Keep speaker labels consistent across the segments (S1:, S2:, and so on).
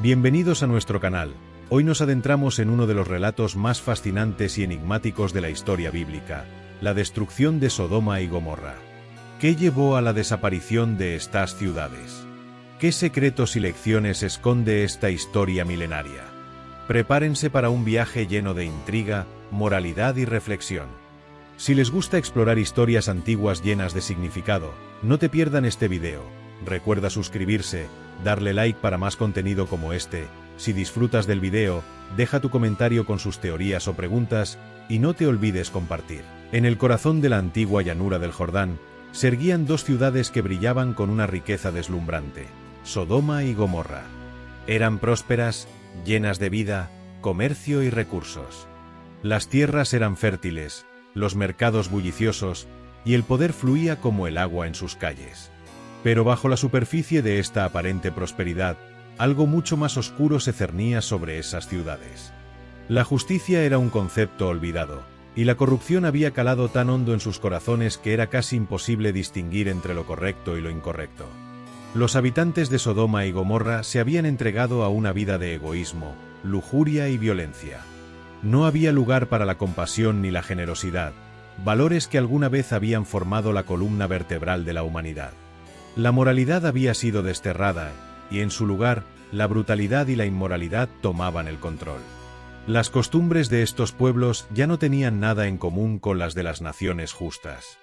S1: Bienvenidos a nuestro canal. Hoy nos adentramos en uno de los relatos más fascinantes y enigmáticos de la historia bíblica, la destrucción de Sodoma y Gomorra. ¿Qué llevó a la desaparición de estas ciudades? ¿Qué secretos y lecciones esconde esta historia milenaria? Prepárense para un viaje lleno de intriga, moralidad y reflexión. Si les gusta explorar historias antiguas llenas de significado, no te pierdan este video. Recuerda suscribirse, darle like para más contenido como este. Si disfrutas del video, deja tu comentario con sus teorías o preguntas, y no te olvides compartir. En el corazón de la antigua llanura del Jordán, se erguían dos ciudades que brillaban con una riqueza deslumbrante: Sodoma y Gomorra. Eran prósperas, llenas de vida, comercio y recursos. Las tierras eran fértiles, los mercados bulliciosos, y el poder fluía como el agua en sus calles. Pero bajo la superficie de esta aparente prosperidad, algo mucho más oscuro se cernía sobre esas ciudades. La justicia era un concepto olvidado, y la corrupción había calado tan hondo en sus corazones que era casi imposible distinguir entre lo correcto y lo incorrecto. Los habitantes de Sodoma y Gomorra se habían entregado a una vida de egoísmo, lujuria y violencia. No había lugar para la compasión ni la generosidad, valores que alguna vez habían formado la columna vertebral de la humanidad. La moralidad había sido desterrada, y en su lugar, la brutalidad y la inmoralidad tomaban el control. Las costumbres de estos pueblos ya no tenían nada en común con las de las naciones justas.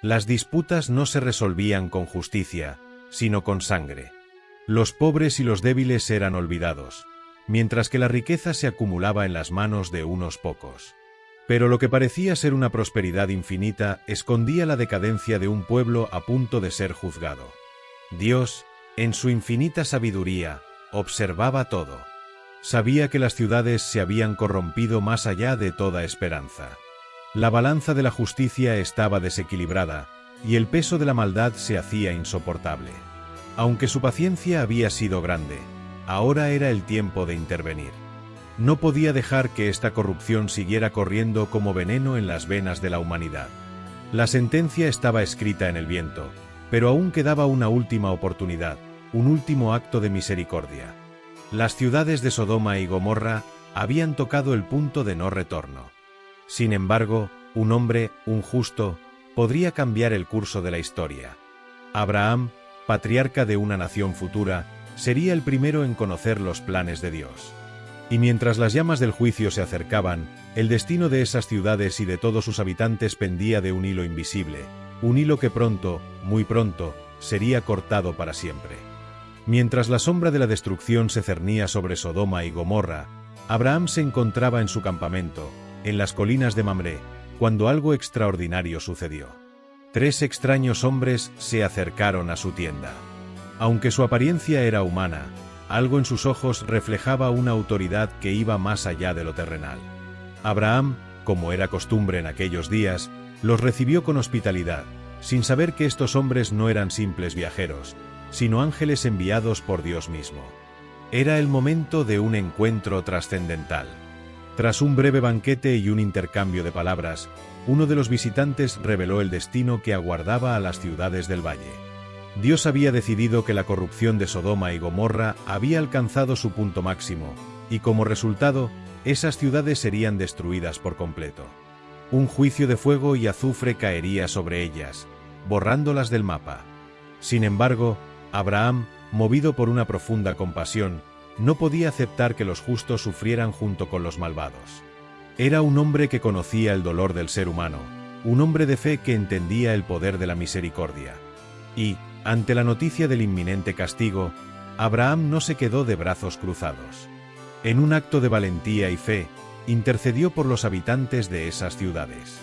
S1: Las disputas no se resolvían con justicia, sino con sangre. Los pobres y los débiles eran olvidados, mientras que la riqueza se acumulaba en las manos de unos pocos. Pero lo que parecía ser una prosperidad infinita escondía la decadencia de un pueblo a punto de ser juzgado. Dios, en su infinita sabiduría, observaba todo. Sabía que las ciudades se habían corrompido más allá de toda esperanza. La balanza de la justicia estaba desequilibrada, y el peso de la maldad se hacía insoportable. Aunque su paciencia había sido grande, ahora era el tiempo de intervenir. No podía dejar que esta corrupción siguiera corriendo como veneno en las venas de la humanidad. La sentencia estaba escrita en el viento, pero aún quedaba una última oportunidad, un último acto de misericordia. Las ciudades de Sodoma y Gomorra habían tocado el punto de no retorno. Sin embargo, un hombre, un justo, podría cambiar el curso de la historia. Abraham, patriarca de una nación futura, sería el primero en conocer los planes de Dios. Y mientras las llamas del juicio se acercaban, el destino de esas ciudades y de todos sus habitantes pendía de un hilo invisible, un hilo que pronto, muy pronto, sería cortado para siempre. Mientras la sombra de la destrucción se cernía sobre Sodoma y Gomorra, Abraham se encontraba en su campamento, en las colinas de Mamré, cuando algo extraordinario sucedió. Tres extraños hombres se acercaron a su tienda. Aunque su apariencia era humana, algo en sus ojos reflejaba una autoridad que iba más allá de lo terrenal. Abraham, como era costumbre en aquellos días, los recibió con hospitalidad, sin saber que estos hombres no eran simples viajeros, sino ángeles enviados por Dios mismo. Era el momento de un encuentro trascendental. Tras un breve banquete y un intercambio de palabras, uno de los visitantes reveló el destino que aguardaba a las ciudades del valle. Dios había decidido que la corrupción de Sodoma y Gomorra había alcanzado su punto máximo, y como resultado, esas ciudades serían destruidas por completo. Un juicio de fuego y azufre caería sobre ellas, borrándolas del mapa. Sin embargo, Abraham, movido por una profunda compasión, no podía aceptar que los justos sufrieran junto con los malvados. Era un hombre que conocía el dolor del ser humano, un hombre de fe que entendía el poder de la misericordia. Y, ante la noticia del inminente castigo, Abraham no se quedó de brazos cruzados. En un acto de valentía y fe, intercedió por los habitantes de esas ciudades.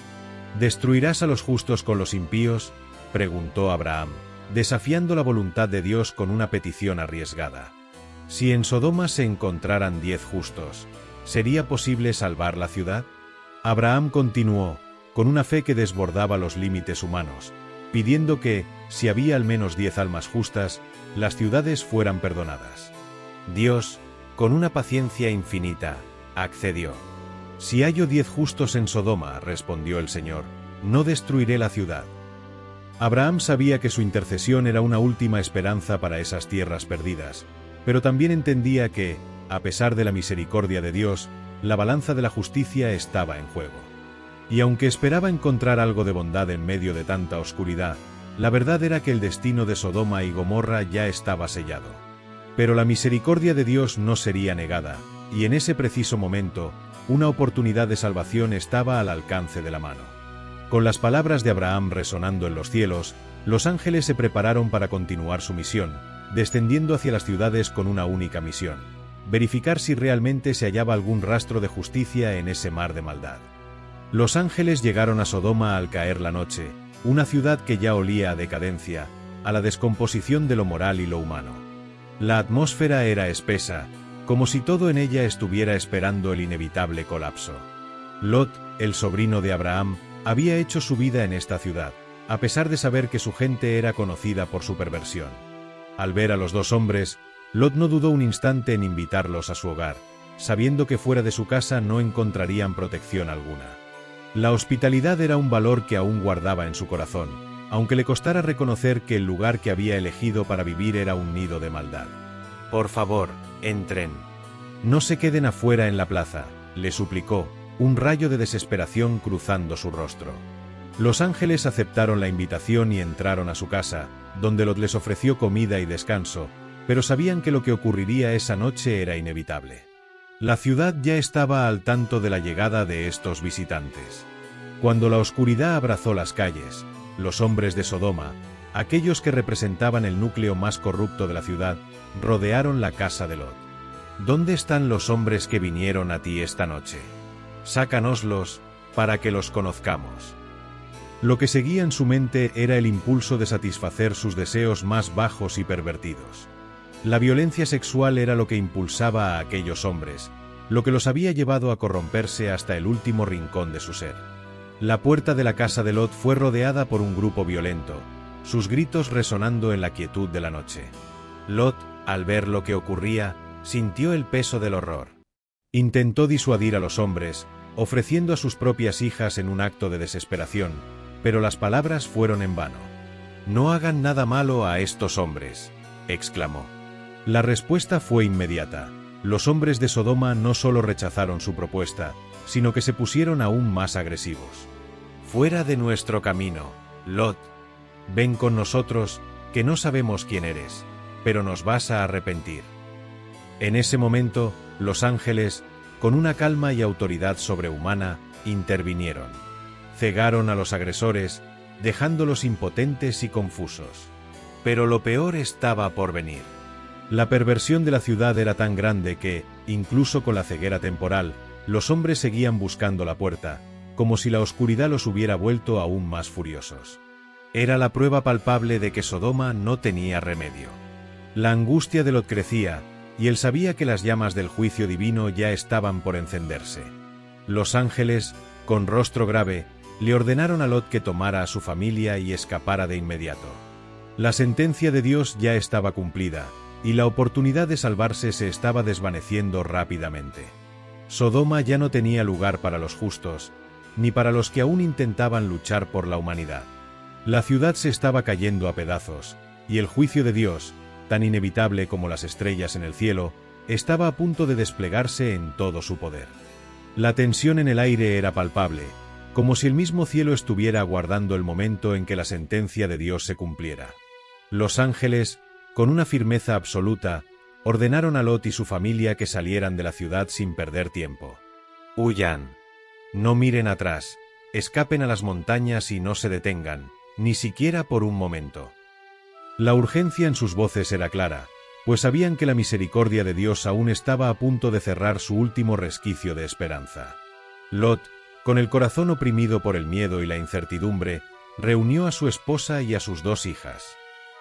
S1: ¿Destruirás a los justos con los impíos?, preguntó Abraham, desafiando la voluntad de Dios con una petición arriesgada. Si en Sodoma se encontraran 10 justos, ¿sería posible salvar la ciudad? Abraham continuó, con una fe que desbordaba los límites humanos, pidiendo que, si había al menos 10 almas justas, las ciudades fueran perdonadas. Dios, con una paciencia infinita, accedió. Si hallo 10 justos en Sodoma, respondió el Señor, no destruiré la ciudad. Abraham sabía que su intercesión era una última esperanza para esas tierras perdidas, pero también entendía que, a pesar de la misericordia de Dios, la balanza de la justicia estaba en juego. Y aunque esperaba encontrar algo de bondad en medio de tanta oscuridad, la verdad era que el destino de Sodoma y Gomorra ya estaba sellado. Pero la misericordia de Dios no sería negada, y en ese preciso momento, una oportunidad de salvación estaba al alcance de la mano. Con las palabras de Abraham resonando en los cielos, los ángeles se prepararon para continuar su misión, descendiendo hacia las ciudades con una única misión: verificar si realmente se hallaba algún rastro de justicia en ese mar de maldad. Los ángeles llegaron a Sodoma al caer la noche, una ciudad que ya olía a decadencia, a la descomposición de lo moral y lo humano. La atmósfera era espesa, como si todo en ella estuviera esperando el inevitable colapso. Lot, el sobrino de Abraham, había hecho su vida en esta ciudad, a pesar de saber que su gente era conocida por su perversión. Al ver a los dos hombres, Lot no dudó un instante en invitarlos a su hogar, sabiendo que fuera de su casa no encontrarían protección alguna. La hospitalidad era un valor que aún guardaba en su corazón, aunque le costara reconocer que el lugar que había elegido para vivir era un nido de maldad. «Por favor, entren. No se queden afuera en la plaza», le suplicó, un rayo de desesperación cruzando su rostro. Los ángeles aceptaron la invitación y entraron a su casa, donde Lot les ofreció comida y descanso, pero sabían que lo que ocurriría esa noche era inevitable. La ciudad ya estaba al tanto de la llegada de estos visitantes. Cuando la oscuridad abrazó las calles, los hombres de Sodoma, aquellos que representaban el núcleo más corrupto de la ciudad, rodearon la casa de Lot. «¿Dónde están los hombres que vinieron a ti esta noche? Sácanoslos, para que los conozcamos». Lo que seguía en su mente era el impulso de satisfacer sus deseos más bajos y pervertidos. La violencia sexual era lo que impulsaba a aquellos hombres, lo que los había llevado a corromperse hasta el último rincón de su ser. La puerta de la casa de Lot fue rodeada por un grupo violento, sus gritos resonando en la quietud de la noche. Lot, al ver lo que ocurría, sintió el peso del horror. Intentó disuadir a los hombres, ofreciendo a sus propias hijas en un acto de desesperación, pero las palabras fueron en vano. «No hagan nada malo a estos hombres», exclamó. La respuesta fue inmediata. Los hombres de Sodoma no solo rechazaron su propuesta, sino que se pusieron aún más agresivos. «Fuera de nuestro camino, Lot. Ven con nosotros, que no sabemos quién eres, pero nos vas a arrepentir». En ese momento, los ángeles, con una calma y autoridad sobrehumana, intervinieron. Cegaron a los agresores, dejándolos impotentes y confusos. Pero lo peor estaba por venir. La perversión de la ciudad era tan grande que, incluso con la ceguera temporal, los hombres seguían buscando la puerta, como si la oscuridad los hubiera vuelto aún más furiosos. Era la prueba palpable de que Sodoma no tenía remedio. La angustia de Lot crecía, y él sabía que las llamas del juicio divino ya estaban por encenderse. Los ángeles, con rostro grave, le ordenaron a Lot que tomara a su familia y escapara de inmediato. La sentencia de Dios ya estaba cumplida, y la oportunidad de salvarse se estaba desvaneciendo rápidamente. Sodoma ya no tenía lugar para los justos, ni para los que aún intentaban luchar por la humanidad. La ciudad se estaba cayendo a pedazos, y el juicio de Dios, tan inevitable como las estrellas en el cielo, estaba a punto de desplegarse en todo su poder. La tensión en el aire era palpable, como si el mismo cielo estuviera aguardando el momento en que la sentencia de Dios se cumpliera. Los ángeles, con una firmeza absoluta, ordenaron a Lot y su familia que salieran de la ciudad sin perder tiempo. «Huyan. No miren atrás, escapen a las montañas y no se detengan, ni siquiera por un momento». La urgencia en sus voces era clara, pues sabían que la misericordia de Dios aún estaba a punto de cerrar su último resquicio de esperanza. Lot, con el corazón oprimido por el miedo y la incertidumbre, reunió a su esposa y a sus dos hijas.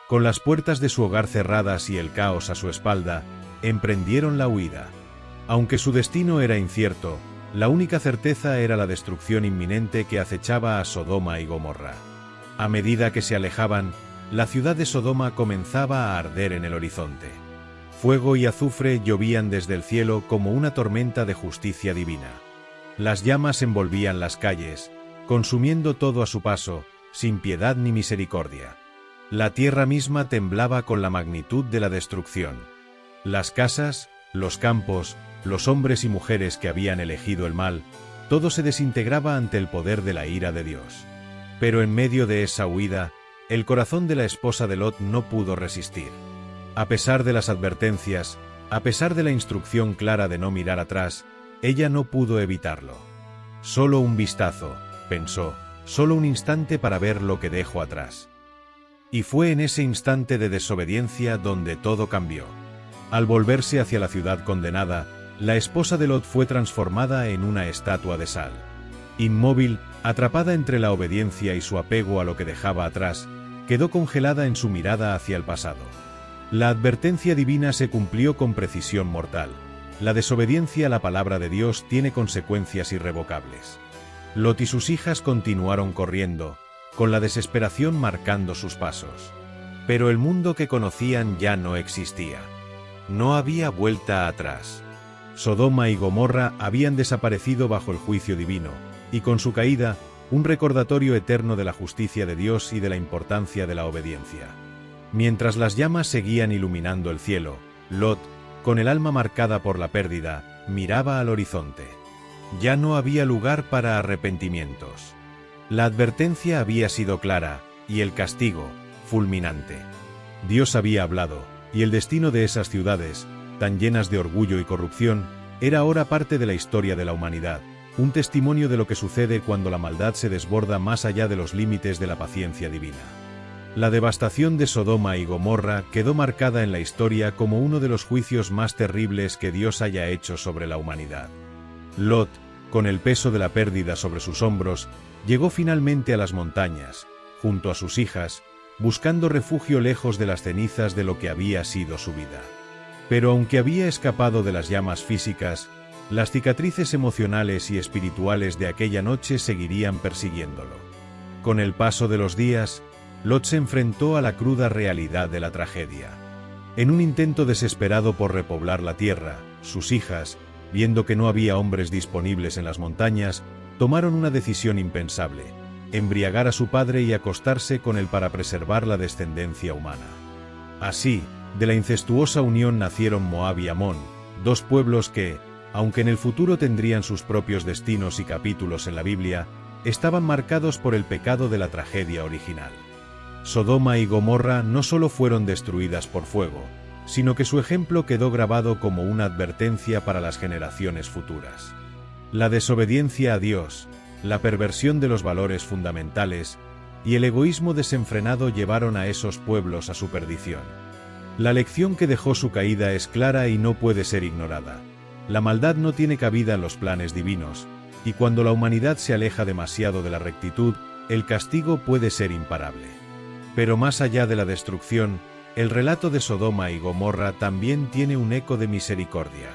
S1: Con las puertas de su hogar cerradas y el caos a su espalda, emprendieron la huida. Aunque su destino era incierto, la única certeza era la destrucción inminente que acechaba a Sodoma y Gomorra. A medida que se alejaban, la ciudad de Sodoma comenzaba a arder en el horizonte. Fuego y azufre llovían desde el cielo como una tormenta de justicia divina. Las llamas envolvían las calles, consumiendo todo a su paso, sin piedad ni misericordia. La tierra misma temblaba con la magnitud de la destrucción. Las casas, los campos, los hombres y mujeres que habían elegido el mal, todo se desintegraba ante el poder de la ira de Dios. Pero en medio de esa huida, el corazón de la esposa de Lot no pudo resistir. A pesar de las advertencias, a pesar de la instrucción clara de no mirar atrás, ella no pudo evitarlo. Solo un vistazo, pensó, solo un instante para ver lo que dejo atrás. Y fue en ese instante de desobediencia donde todo cambió. Al volverse hacia la ciudad condenada, la esposa de Lot fue transformada en una estatua de sal. Inmóvil, atrapada entre la obediencia y su apego a lo que dejaba atrás, quedó congelada en su mirada hacia el pasado. La advertencia divina se cumplió con precisión mortal. La desobediencia a la palabra de Dios tiene consecuencias irrevocables. Lot y sus hijas continuaron corriendo, con la desesperación marcando sus pasos. Pero el mundo que conocían ya no existía. No había vuelta atrás. Sodoma y Gomorra habían desaparecido bajo el juicio divino, y con su caída, un recordatorio eterno de la justicia de Dios y de la importancia de la obediencia. Mientras las llamas seguían iluminando el cielo, Lot, con el alma marcada por la pérdida, miraba al horizonte. Ya no había lugar para arrepentimientos. La advertencia había sido clara, y el castigo, fulminante. Dios había hablado, y el destino de esas ciudades, tan llenas de orgullo y corrupción, era ahora parte de la historia de la humanidad, un testimonio de lo que sucede cuando la maldad se desborda más allá de los límites de la paciencia divina. La devastación de Sodoma y Gomorra quedó marcada en la historia como uno de los juicios más terribles que Dios haya hecho sobre la humanidad. Lot, con el peso de la pérdida sobre sus hombros, llegó finalmente a las montañas, junto a sus hijas, buscando refugio lejos de las cenizas de lo que había sido su vida. Pero aunque había escapado de las llamas físicas, las cicatrices emocionales y espirituales de aquella noche seguirían persiguiéndolo. Con el paso de los días, Lot se enfrentó a la cruda realidad de la tragedia. En un intento desesperado por repoblar la tierra, sus hijas, viendo que no había hombres disponibles en las montañas, tomaron una decisión impensable: embriagar a su padre y acostarse con él para preservar la descendencia humana. Así, de la incestuosa unión nacieron Moab y Amón, dos pueblos que, aunque en el futuro tendrían sus propios destinos y capítulos en la Biblia, estaban marcados por el pecado de la tragedia original. Sodoma y Gomorra no solo fueron destruidas por fuego, sino que su ejemplo quedó grabado como una advertencia para las generaciones futuras. La desobediencia a Dios, la perversión de los valores fundamentales y el egoísmo desenfrenado llevaron a esos pueblos a su perdición. La lección que dejó su caída es clara y no puede ser ignorada. La maldad no tiene cabida en los planes divinos, y cuando la humanidad se aleja demasiado de la rectitud, el castigo puede ser imparable. Pero más allá de la destrucción, el relato de Sodoma y Gomorra también tiene un eco de misericordia.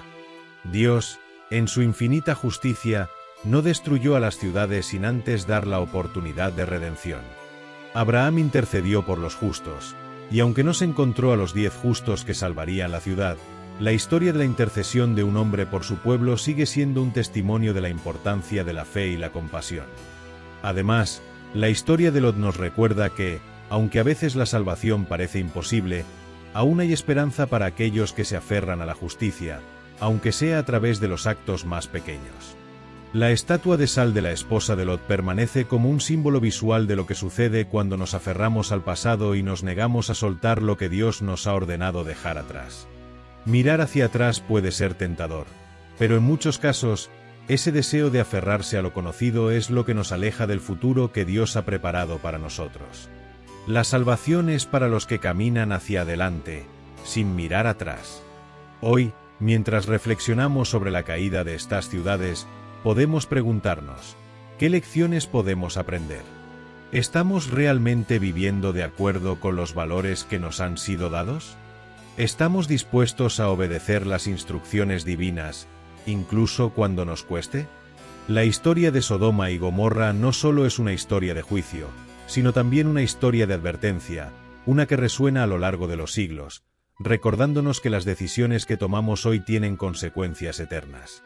S1: Dios, en su infinita justicia, no destruyó a las ciudades sin antes dar la oportunidad de redención. Abraham intercedió por los justos, y aunque no se encontró a los 10 justos que salvarían la ciudad, la historia de la intercesión de un hombre por su pueblo sigue siendo un testimonio de la importancia de la fe y la compasión. Además, la historia de Lot nos recuerda que, aunque a veces la salvación parece imposible, aún hay esperanza para aquellos que se aferran a la justicia, aunque sea a través de los actos más pequeños. La estatua de sal de la esposa de Lot permanece como un símbolo visual de lo que sucede cuando nos aferramos al pasado y nos negamos a soltar lo que Dios nos ha ordenado dejar atrás. Mirar hacia atrás puede ser tentador, pero en muchos casos, ese deseo de aferrarse a lo conocido es lo que nos aleja del futuro que Dios ha preparado para nosotros. La salvación es para los que caminan hacia adelante, sin mirar atrás. Hoy, mientras reflexionamos sobre la caída de estas ciudades, podemos preguntarnos, ¿qué lecciones podemos aprender? ¿Estamos realmente viviendo de acuerdo con los valores que nos han sido dados? ¿Estamos dispuestos a obedecer las instrucciones divinas, incluso cuando nos cueste? La historia de Sodoma y Gomorra no solo es una historia de juicio, sino también una historia de advertencia, una que resuena a lo largo de los siglos, recordándonos que las decisiones que tomamos hoy tienen consecuencias eternas.